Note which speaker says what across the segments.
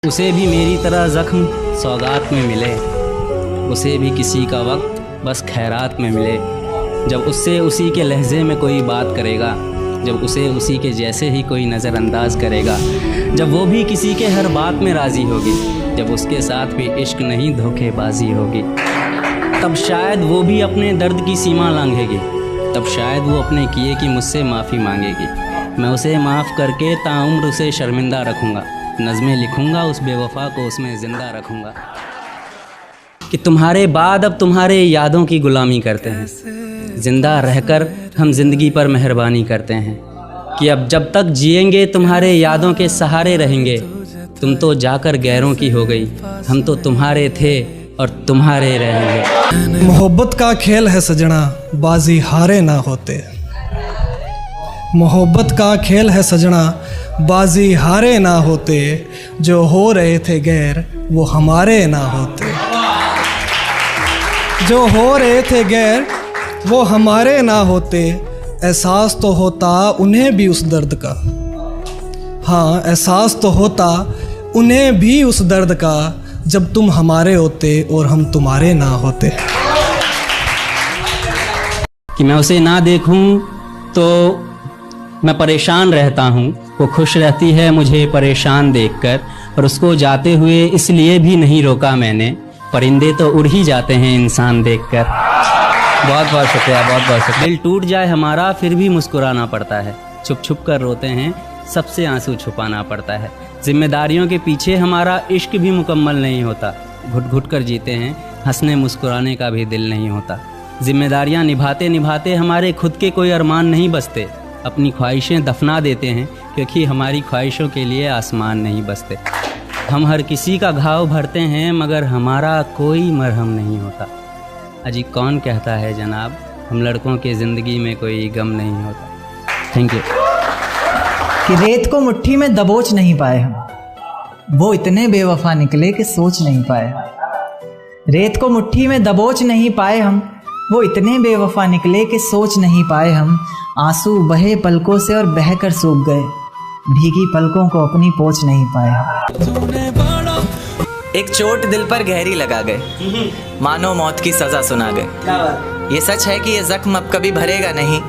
Speaker 1: उसे भी मेरी तरह ज़ख्म सौगात में मिले, उसे भी किसी का वक्त बस खैरात में मिले। जब उससे उसी के लहजे में कोई बात करेगा, जब उसे उसी के जैसे ही कोई नज़रअंदाज करेगा, जब वो भी किसी के हर बात में राज़ी होगी, जब उसके साथ भी इश्क नहीं धोखेबाजी होगी, तब शायद वो भी अपने दर्द की सीमा लांघेगी, तब शायद वो अपने किए की मुझसे माफ़ी मांगेगी। मैं उसे माफ़ करके ताउम्र उसे शर्मिंदा रखूँगा, नज़में लिखूँगा उस बेवफ़ा को उसमें ज़िंदा रखूँगा। कि तुम्हारे बाद अब तुम्हारे यादों की ग़ुलामी करते हैं, ज़िंदा रहकर हम ज़िंदगी पर मेहरबानी करते हैं। कि अब जब तक जिएंगे तुम्हारे यादों के सहारे रहेंगे। तुम तो जाकर गैरों की हो गई, हम तो तुम्हारे थे और तुम्हारे रहेंगे।
Speaker 2: मोहब्बत का खेल है सजना, बाजी हारे ना होते। मोहब्बत का खेल है सजना, बाजी हारे ना होते। जो हो रहे थे गैर वो हमारे ना होते। जो हो रहे थे गैर वो हमारे ना होते। एहसास तो होता उन्हें भी उस दर्द का, हाँ एहसास तो होता उन्हें भी उस दर्द का, जब तुम हमारे होते और हम तुम्हारे ना होते।
Speaker 1: कि मैं उसे ना देखूं तो मैं परेशान रहता हूं, वो खुश रहती है मुझे परेशान देखकर, और उसको जाते हुए इसलिए भी नहीं रोका मैंने, परिंदे तो उड़ ही जाते हैं इंसान देखकर। बहुत बहुत शुक्रिया, बहुत बहुत शुक्रिया। दिल टूट जाए हमारा फिर भी मुस्कुराना पड़ता है, छुप छुप कर रोते हैं सबसे आंसू छुपाना पड़ता है। जिम्मेदारियों के पीछे हमारा इश्क भी मुकम्मल नहीं होता, घुट घुट कर जीते हैं, हंसने मुस्कुराने का भी दिल नहीं होता। जिम्मेदारियां निभाते निभाते हमारे खुद के कोई अरमान नहीं बसते, अपनी ख्वाहिशें दफना देते हैं क्योंकि हमारी ख्वाहिशों के लिए आसमान नहीं बसते। हम हर किसी का घाव भरते हैं मगर हमारा कोई मरहम नहीं होता। अजी कौन कहता है जनाब, हम लड़कों के ज़िंदगी में कोई गम नहीं होता। Thank you.
Speaker 3: कि रेत को मुट्ठी में दबोच नहीं पाए हम, वो इतने बेवफा निकले कि सोच नहीं पाए। रेत को मुट्ठी में दबोच नहीं पाए हम, वो इतने बेवफा निकले कि सोच नहीं पाए हम। आंसू बहे पलकों से और बहकर सूख गए, भीगी पलकों को अपनी पोंछ नहीं पाए।
Speaker 4: एक चोट दिल पर गहरी लगा गए, मानो मौत की सजा सुना गए। ये सच है कि ये जख्म अब कभी भरेगा नहीं,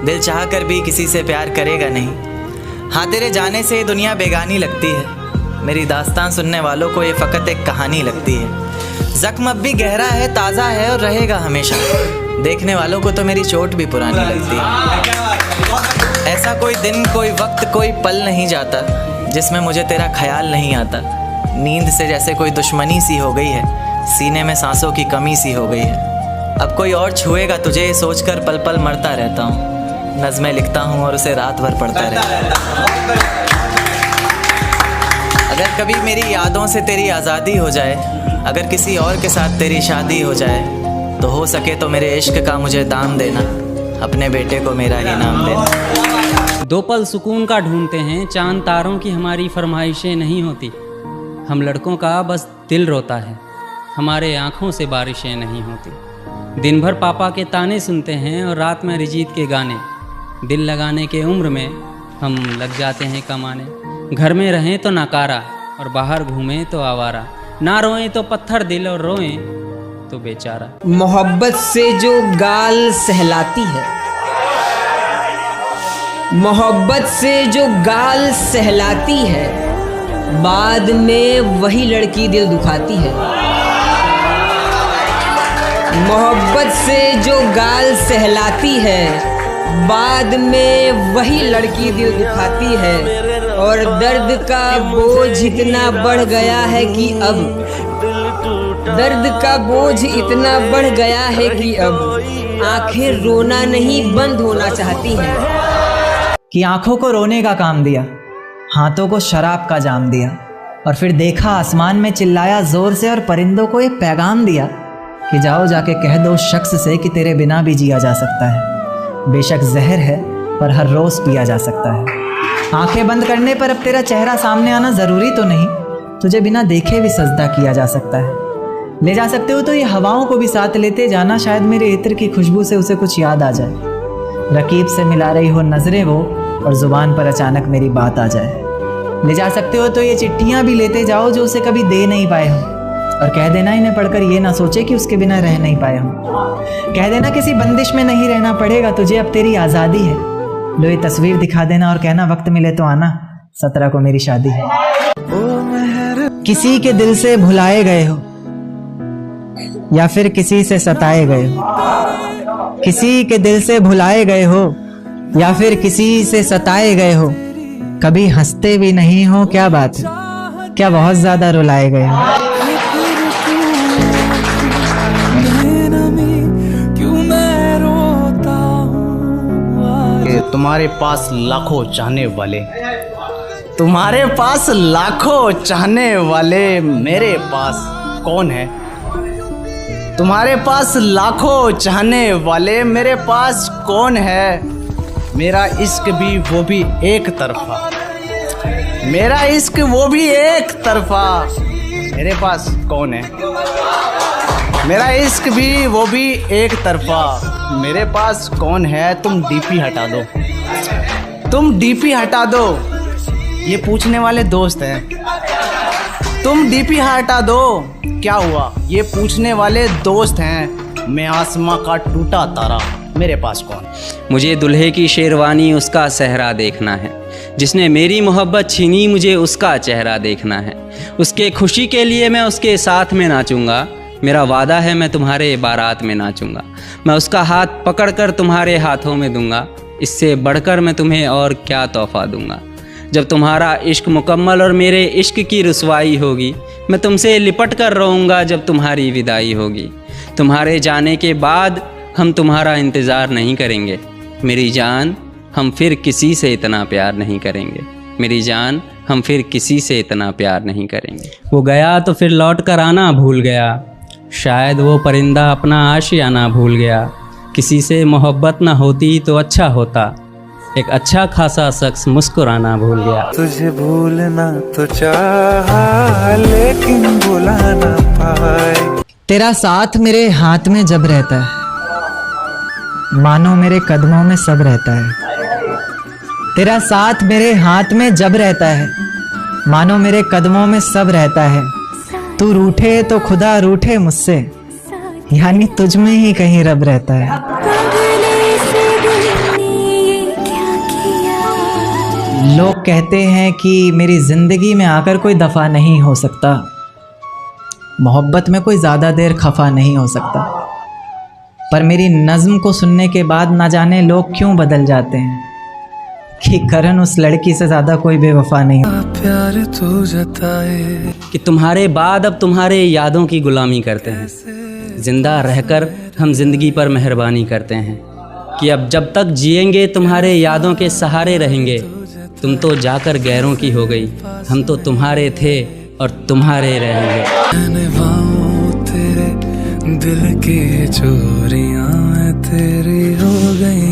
Speaker 4: दिल चाह कर भी किसी से प्यार करेगा नहीं। हाँ तेरे जाने से दुनिया बेगानी लगती है, मेरी दास्तान सुनने वालों को ये फ़कत एक कहानी लगती है। जख्म अब भी गहरा है, ताज़ा है और रहेगा हमेशा, देखने वालों को तो मेरी चोट भी पुरानी लगती है। ऐसा कोई दिन, कोई वक्त, कोई पल नहीं जाता जिसमें मुझे तेरा ख्याल नहीं आता। नींद से जैसे कोई दुश्मनी सी हो गई है, सीने में सांसों की कमी सी हो गई है। अब कोई और छुएगा तुझे सोचकर पल पल मरता रहता हूँ, नज़में लिखता हूँ और उसे रात भर पढ़ता रहता हूँ। अगर कभी मेरी यादों से तेरी आज़ादी हो जाए, अगर किसी और के साथ तेरी शादी हो जाए, तो हो सके तो मेरे इश्क का मुझे दाम देना, अपने बेटे को मेरा ही नाम देना।
Speaker 1: दो पल सुकून का ढूंढते हैं, चांद तारों की हमारी फरमाइशें नहीं होती। हम लड़कों का बस दिल रोता है, हमारे आँखों से बारिशें नहीं होती। दिन भर पापा के ताने सुनते हैं और रात में अरिजीत के गाने। दिल लगाने के उम्र में हम लग जाते हैं कमाने। घर में रहें तो नाकारा और बाहर घूमें तो आवारा, ना रोएं तो पत्थर दिल और रोएं तो बेचारा।
Speaker 5: मोहब्बत से जो गाल सहलाती है, मोहब्बत से जो गाल सहलाती है, बाद में वही लड़की दिल दुखाती है। मोहब्बत से जो गाल सहलाती है, बाद में वही लड़की दिल दुखाती है। और दर्द का बोझ इतना बढ़ गया है कि अब, दर्द का बोझ इतना बढ़ गया है कि अब आंखें रोना नहीं बंद होना चाहती हैं।
Speaker 3: कि आंखों को रोने का काम दिया, हाथों को शराब का जाम दिया, और फिर देखा आसमान में चिल्लाया जोर से और परिंदों को एक पैगाम दिया कि जाओ जाके कह दो उस शख्स से कि तेरे बिना भी जिया जा सकता है। बेशक जहर है पर हर रोज़ पिया जा सकता है। आंखें बंद करने पर अब तेरा चेहरा सामने आना ज़रूरी तो नहीं, तुझे बिना देखे भी सजदा किया जा सकता है। ले जा सकते हो तो ये हवाओं को भी साथ लेते जाना, शायद मेरे इत्र की खुशबू से उसे कुछ याद आ जाए। रकीब से मिला रही हो नजरें वो और ज़ुबान पर अचानक मेरी बात आ जाए। ले जा सकते हो तो ये चिट्ठियाँ भी लेते जाओ जो उसे कभी दे नहीं पाए हो, और कह देना इन्हें पढ़कर ये ना सोचे कि उसके बिना रह नहीं पाए हो। कह देना किसी बंदिश में नहीं रहना पड़ेगा तुझे, अब तेरी आज़ादी है। लो ये तस्वीर दिखा देना और कहना वक्त मिले तो आना, 17 को मेरी शादी है। किसी के दिल से भुलाए गए हो या फिर किसी से सताए गए हो, किसी के दिल से भुलाए गए हो या फिर किसी से सताए गए हो, कभी हंसते भी नहीं हो, क्या बात है, क्या बहुत ज्यादा रुलाए गए हो।
Speaker 1: तुम्हारे पास लाखों चाहने वाले, तुम्हारे पास लाखों चाहने वाले, मेरे पास कौन है? तुम्हारे पास लाखों चाहने वाले, मेरे पास कौन है? मेरा इश्क भी वो भी एक तरफा, मेरा इश्क वो भी एक तरफा, मेरे पास कौन है? मेरा इश्क भी वो भी एक तरफा, मेरे पास कौन है? तुम डीपी हटा दो, तुम डीपी हटा दो, ये पूछने वाले दोस्त हैं। तुम डीपी हटा दो, क्या हुआ, ये पूछने वाले दोस्त हैं। मैं आसमां का टूटा तारा, मेरे पास कौन?
Speaker 6: मुझे दुल्हे की शेरवानी उसका सहरा देखना है, जिसने मेरी मोहब्बत छीनी मुझे उसका चेहरा देखना है। उसके खुशी के लिए मैं उसके साथ में नाचूंगा, मेरा वादा है मैं तुम्हारे बारात में नाचूंगा। मैं उसका हाथ पकड़कर तुम्हारे हाथों में दूंगा, इससे बढ़कर मैं तुम्हें और क्या तोहफा दूंगा। जब तुम्हारा इश्क मुकम्मल और मेरे इश्क की रुसवाई होगी, मैं तुमसे लिपट कर रहूँगा जब तुम्हारी विदाई होगी। तुम्हारे जाने के बाद हम तुम्हारा इंतज़ार नहीं करेंगे, मेरी जान हम फिर किसी से इतना प्यार नहीं करेंगे, मेरी जान हम फिर किसी से इतना प्यार नहीं करेंगे।
Speaker 1: वो गया तो फिर लौट कर आना भूल गया, शायद वो परिंदा अपना आशियाना भूल गया। किसी से मोहब्बत ना होती तो अच्छा होता, एक अच्छा खासा शख्स मुस्कुराना भूल गया।
Speaker 7: तुझे भूलना तो चाहा लेकिन भुला ना पाए।
Speaker 3: तेरा साथ मेरे हाथ में जब रहता है, मानो मेरे कदमों में सब रहता है। तेरा साथ मेरे हाथ में जब रहता है, मानो मेरे कदमों में सब रहता है। तू रूठे तो खुदा रूठे मुझसे, यानी तुझ में ही कहीं रब रहता है। लोग कहते हैं कि मेरी जिंदगी में आकर कोई दफा नहीं हो सकता, मोहब्बत में कोई ज़्यादा देर खफा नहीं हो सकता। पर मेरी नज़्म को सुनने के बाद ना जाने लोग क्यों बदल जाते हैं कि करण उस लड़की से ज़्यादा कोई बेवफा नहीं।
Speaker 7: प्यार तो जताए
Speaker 1: कि तुम्हारे बाद अब तुम्हारे यादों की गुलामी करते हैं, जिंदा रहकर हम जिंदगी पर मेहरबानी करते हैं। कि अब जब तक जिएंगे तुम्हारे यादों के सहारे रहेंगे। तुम तो जाकर गैरों की हो गई, हम तो तुम्हारे थे और तुम्हारे रहेंगे।
Speaker 7: तेरे दिल की चोरियां तेरी हो गई।